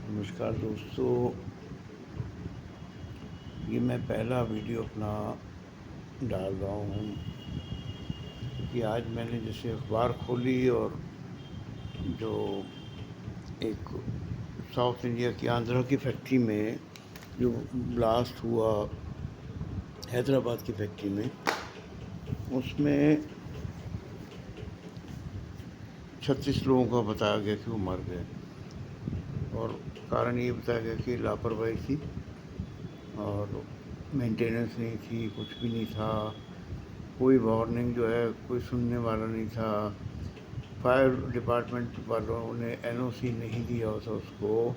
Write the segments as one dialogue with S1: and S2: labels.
S1: नमस्कार दोस्तों। ये मैं पहला वीडियो अपना डाल रहा हूँ कि आज मैंने जैसे अखबार खोली और जो एक साउथ इंडिया की आंध्रा की फैक्ट्री में जो ब्लास्ट हुआ, हैदराबाद की फैक्ट्री में, उसमें 36 लोगों का बताया गया कि वो मर गए और कारण ये बताया गया कि लापरवाही थी और मेंटेनेंस नहीं थी, कुछ भी नहीं था, कोई वार्निंग जो है कोई सुनने वाला नहीं था। फायर डिपार्टमेंट वालों ने एनओसी नहीं दिया था उसको।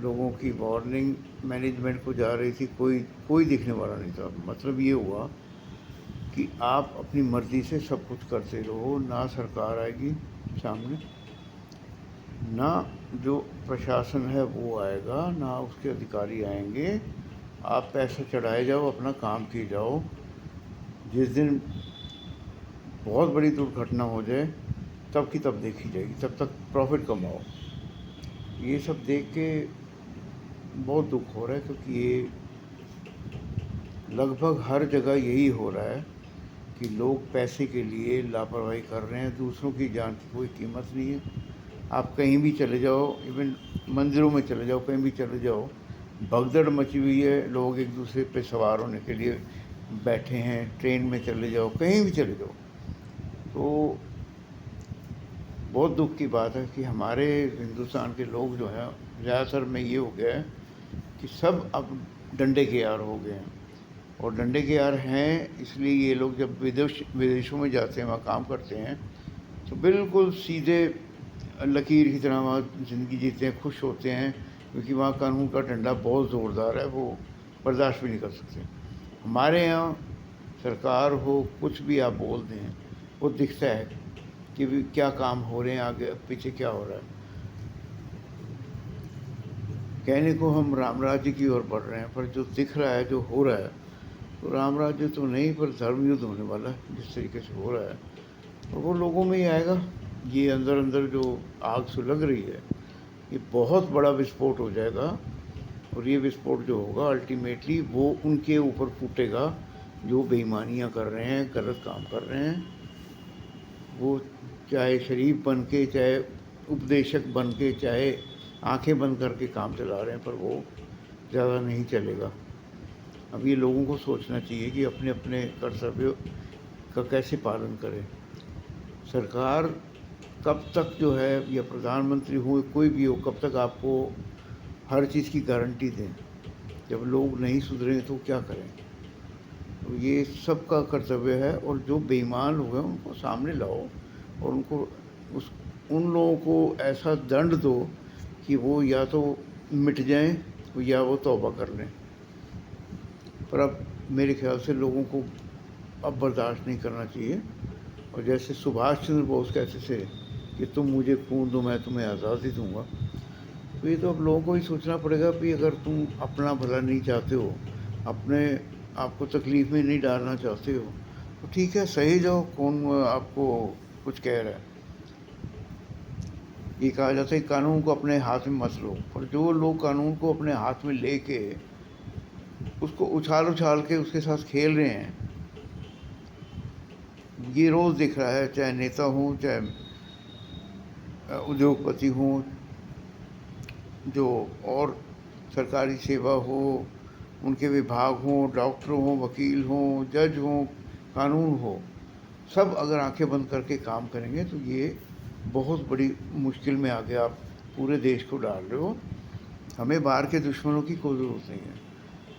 S1: लोगों की वार्निंग मैनेजमेंट को जा रही थी, कोई कोई देखने वाला नहीं था। मतलब ये हुआ कि आप अपनी मर्ज़ी से सब कुछ करते रहो, ना सरकार आएगी सामने, ना जो प्रशासन है वो आएगा, ना उसके अधिकारी आएंगे। आप पैसा चढ़ाए जाओ, अपना काम किए जाओ। जिस दिन बहुत बड़ी दुर्घटना हो जाए तब की तब देखी जाएगी, तब तक प्रॉफिट कमाओ। ये सब देख के बहुत दुख हो रहा है, क्योंकि ये लगभग हर जगह यही हो रहा है कि लोग पैसे के लिए लापरवाही कर रहे हैं। दूसरों की जान की कोई कीमत नहीं है। आप कहीं भी चले जाओ, इवन मंदिरों में चले जाओ, कहीं भी चले जाओ, भगदड़ मची हुई है। लोग एक दूसरे पे सवार होने के लिए बैठे हैं। ट्रेन में चले जाओ, कहीं भी चले जाओ। तो बहुत दुख की बात है कि हमारे हिंदुस्तान के लोग जो हैं, ज़्यादातर में ये हो गया है कि सब अब डंडे के यार हो गए हैं। और डंडे के यार हैं इसलिए ये लोग जब विदेशों में जाते हैं, वहाँ काम करते हैं, तो बिल्कुल सीधे लकीर की तरह वहाँ ज़िंदगी जीते हैं, खुश होते हैं, क्योंकि वहाँ कानून का डंडा बहुत ज़ोरदार है, वो बर्दाश्त भी नहीं कर सकते। हमारे यहाँ सरकार हो, कुछ भी आप बोल दें, वो दिखता है कि भी क्या काम हो रहे हैं, आगे पीछे क्या हो रहा है। कहने को हम राम राज्य की ओर बढ़ रहे हैं, पर जो दिख रहा है, जो हो रहा है, तो राम राज्य तो नहीं, पर धर्म युद्ध होने वाला है जिस तरीके से हो रहा है। और वो लोगों में ही आएगा। ये अंदर अंदर जो आग सुलग रही है, ये बहुत बड़ा विस्फोट हो जाएगा। और ये विस्फोट जो होगा अल्टीमेटली वो उनके ऊपर फूटेगा जो बेईमानियाँ कर रहे हैं, गलत काम कर रहे हैं। वो चाहे शरीफ बन के, चाहे उपदेशक बन के, चाहे आंखें बंद करके काम चला रहे हैं, पर वो ज़्यादा नहीं चलेगा। अब ये लोगों को सोचना चाहिए कि अपने अपने कर्तव्यों का कैसे पालन करें। सरकार कब तक जो है, या प्रधानमंत्री हो, कोई भी हो, कब तक आपको हर चीज़ की गारंटी दें? जब लोग नहीं सुधरें तो क्या करें? तो ये सबका कर्तव्य है। और जो बेईमान लोग हैं उनको सामने लाओ और उनको उस उन लोगों को ऐसा दंड दो कि वो या तो मिट जाएं या वो तौबा कर लें। पर अब मेरे ख्याल से लोगों को अब बर्दाश्त नहीं करना चाहिए। और जैसे सुभाष चंद्र बोस कहते थे कि तुम मुझे खून दो, मैं तुम्हें आज़ादी दूंगा। तो ये तो अब लोगों को ही सोचना पड़ेगा कि अगर तुम अपना भला नहीं चाहते हो, अपने आपको तकलीफ़ में नहीं डालना चाहते हो, तो ठीक है, सही जाओ। कौन आपको कुछ कह रहा है? ये कहा जाता है कानून को अपने हाथ में मत लो। पर जो लोग कानून को अपने हाथ में लेके उसको उछाल उछाल के उसके साथ खेल रहे हैं, ये रोज़ दिख रहा है। चाहे नेता हों, चाहे उद्योगपति हों, जो और सरकारी सेवा हो, उनके विभाग हों, डॉक्टर हों, वकील हों, जज हों, कानून हो, सब अगर आंखें बंद करके काम करेंगे तो ये बहुत बड़ी मुश्किल में आगे आप पूरे देश को डाल रहे हो। हमें बाहर के दुश्मनों की कोई ज़रूरत नहीं है।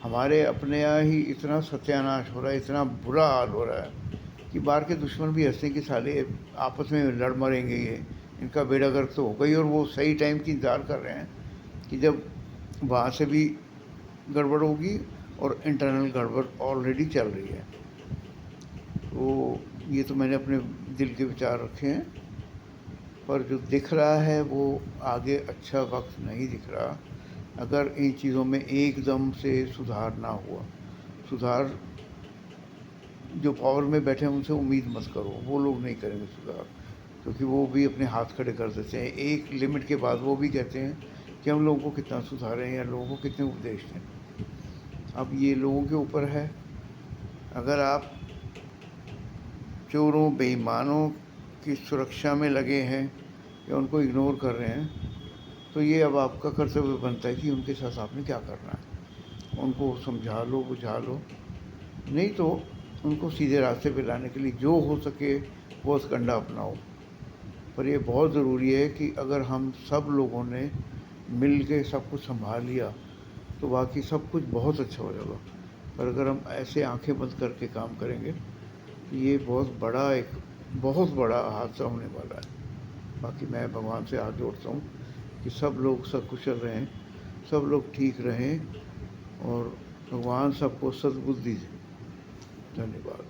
S1: हमारे अपने यहाँ ही इतना सत्यानाश हो रहा है, इतना बुरा हाल हो रहा है कि बाहर के दुश्मन भी हंसते कि साले आपस में लड़ मरेंगे, ये इनका बेड़ा गर्क तो हो गई। और वो सही टाइम की इंतज़ार कर रहे हैं कि जब वहाँ से भी गड़बड़ होगी और इंटरनल गड़बड़ ऑलरेडी चल रही है। तो ये तो मैंने अपने दिल के विचार रखे हैं, पर जो दिख रहा है वो आगे अच्छा वक्त नहीं दिख रहा। अगर इन चीज़ों में एकदम से सुधार ना हुआ, सुधार जो पावर में बैठे हैं उनसे उम्मीद मत करो, वो लोग नहीं करेंगे सुधार, क्योंकि वो भी अपने हाथ खड़े कर देते हैं। एक लिमिट के बाद वो भी कहते हैं कि हम लोगों को कितना सुधारें या लोगों को कितने उपदेश दें। अब ये लोगों के ऊपर है। अगर आप चोरों बेईमानों की सुरक्षा में लगे हैं या उनको इग्नोर कर रहे हैं, तो ये अब आपका कर्तव्य बनता है कि उनके साथ आपने क्या करना है। उनको समझा लो, बुझा लो, नहीं तो उनको सीधे रास्ते पे लाने के लिए जो हो सके वो कंडा अपनाओ। पर ये बहुत ज़रूरी है कि अगर हम सब लोगों ने मिल के सब कुछ संभाल लिया तो बाकी सब कुछ बहुत अच्छा हो जाएगा। पर अगर हम ऐसे आंखें बंद करके काम करेंगे तो ये बहुत बड़ा हादसा होने वाला है। बाकी मैं भगवान से हाथ जोड़ता हूँ कि सब लोग सकुशल रहें, सब लोग ठीक रहें और भगवान सबको सद्बुद्धि दें। धन्यवाद।